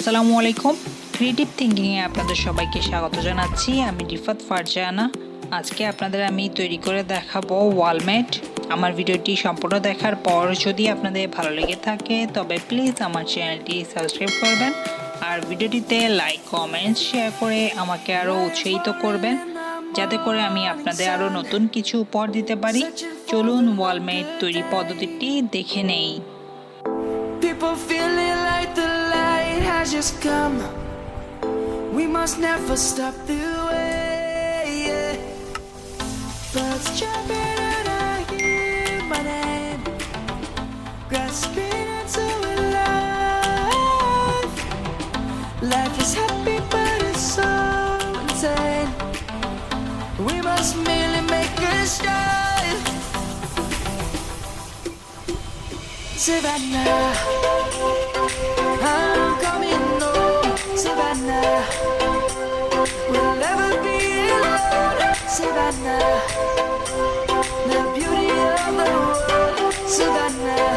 আসসালামু আলাইকুম। ক্রিয়েটিভ থিঙ্কিংয়ে আপনাদের সবাইকে স্বাগত জানাচ্ছি। আমি রিফাত ফারজানা। আজকে আপনাদের আমি তৈরি করে দেখাবো ওয়ালমেট। আমার ভিডিওটি সম্পূর্ণ দেখার পর যদি আপনাদের ভালো লেগে থাকে তবে প্লিজ আমার চ্যানেলটি সাবস্ক্রাইব করবেন আর ভিডিওটিতে লাইক কমেন্ট শেয়ার করে আমাকে আরও উৎসাহিত করবেন যাতে করে আমি আপনাদের আরও নতুন কিছু উপহার দিতে পারি। চলুন ওয়ালমেট তৈরি পদ্ধতিটি দেখে নেই। People feeling like the light has just come. We must never stop the way. Yeah. Birds jumping and I hear my name, grasping into life. Life is happy but it's so insane. We must merely make a start. Savannah, I'm coming home. Savannah, we'll never be alone. Savannah, the beauty of the world. Savannah,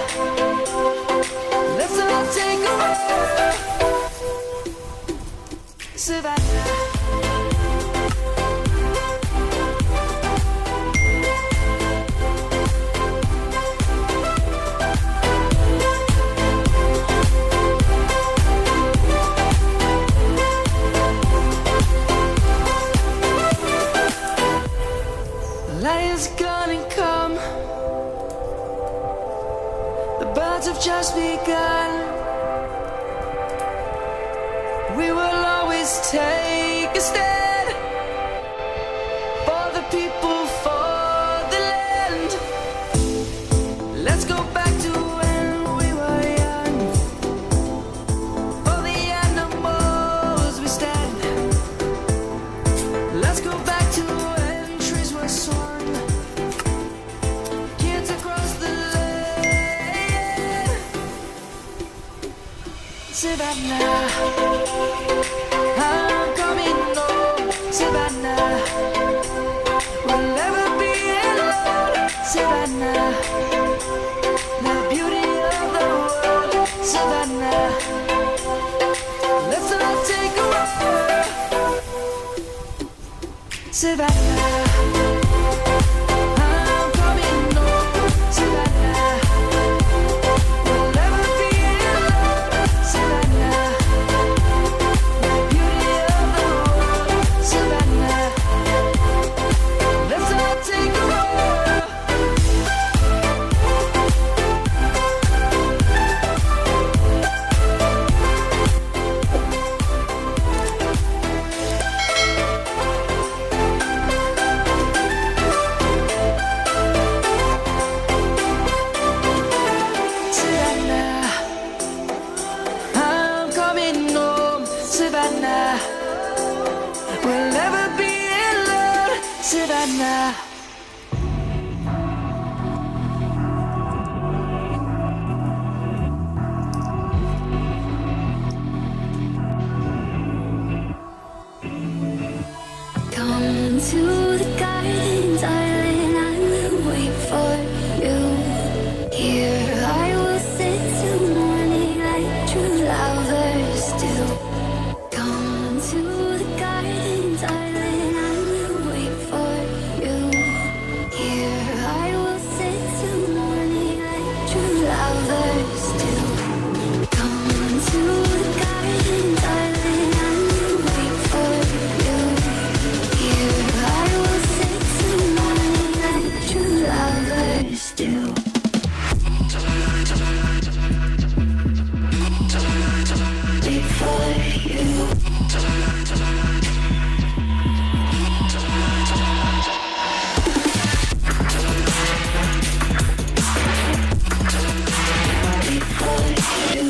let's all take a walk. Savannah. Light is gonna come. The birds have just begun. We will always take a stand for the people, for the land. Let's go back to when we were young. For the animals we stand. Let's go back to when trees were swung. Kids across the land. Savannah, I'm coming home. Savannah, we'll never be alone. Savannah, the beauty of the world. Savannah, let's all take a walk. Savannah, I'm coming home. Savannah, we'll never be alone. Savannah, the beauty of the world. Savannah, let's all take a walk. Savannah, I'm coming home. Savannah, we'll never be alone. Savannah. Come to the garden, darling, I will wait for you. Here I will sit till morning like true lovers do. Come to the garden, darling, I will wait for you. Here I will sit till morning like true lovers do. Come to the garden, darling, I will wait for you. Here I will sit till morning like true lovers do. Wait for you. Wait for you. Wait for you.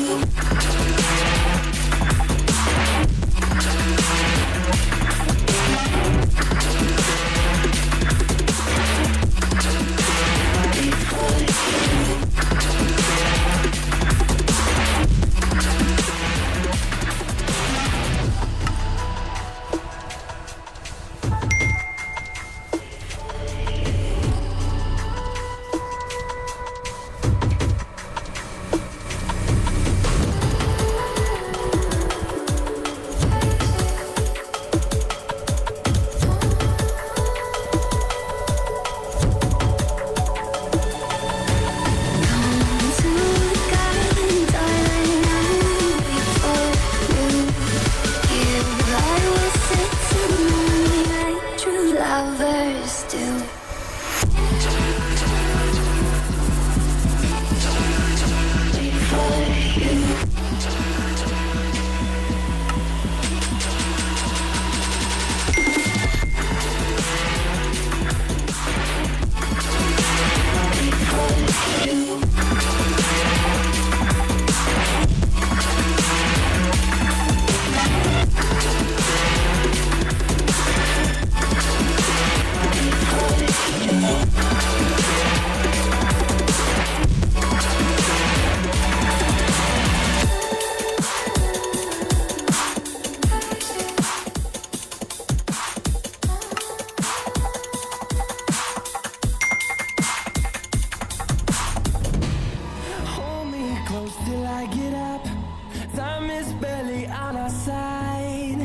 our side.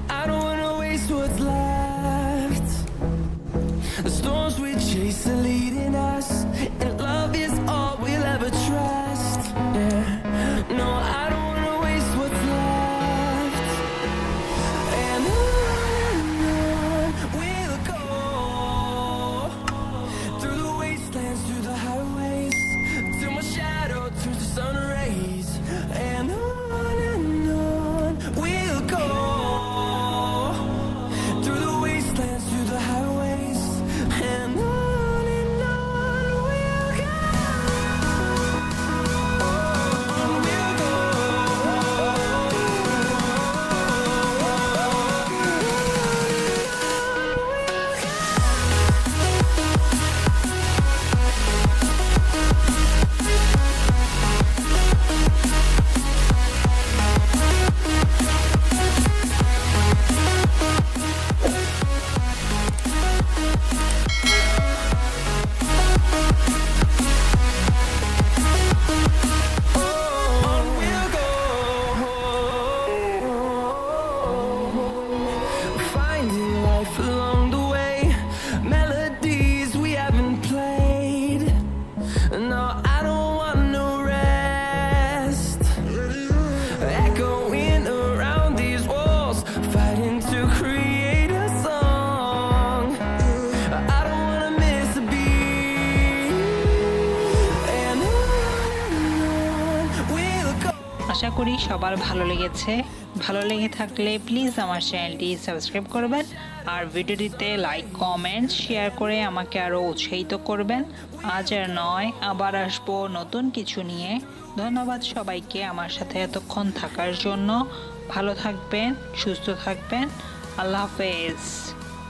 I don't wanna waste what's left. The storms we chase are leading us, and love is all we'll ever trust. Yeah, no, I don't wanna waste what's left. And on we'll go, through the wastelands, through the highways, till my shadow turns to sun rays. And on we'll go, through the wastelands, through the highways, and on we'll go. On we'll go. On we'll go, finding life along the way, melodies we haven't played. No, I don't want no rest, echoing around these walls, fighting to create a song. I don't wanna miss a beat. And on we'll go. আশা করি সবার ভালো লেগেছে। ভালো লেগে থাকলে please আমার চ্যানেলটি subscribe করবেন আর ভিডিওটিতে লাইক কমেন্ট শেয়ার করে আমাকে আরও উৎসাহিত করবেন। আজ আর নয়, আবার আসবো নতুন কিছু নিয়ে। ধন্যবাদ সবাইকে আমার সাথে এতক্ষণ থাকার জন্য। ভালো থাকবেন, সুস্থ থাকবেন। আল্লাহ হাফেজ।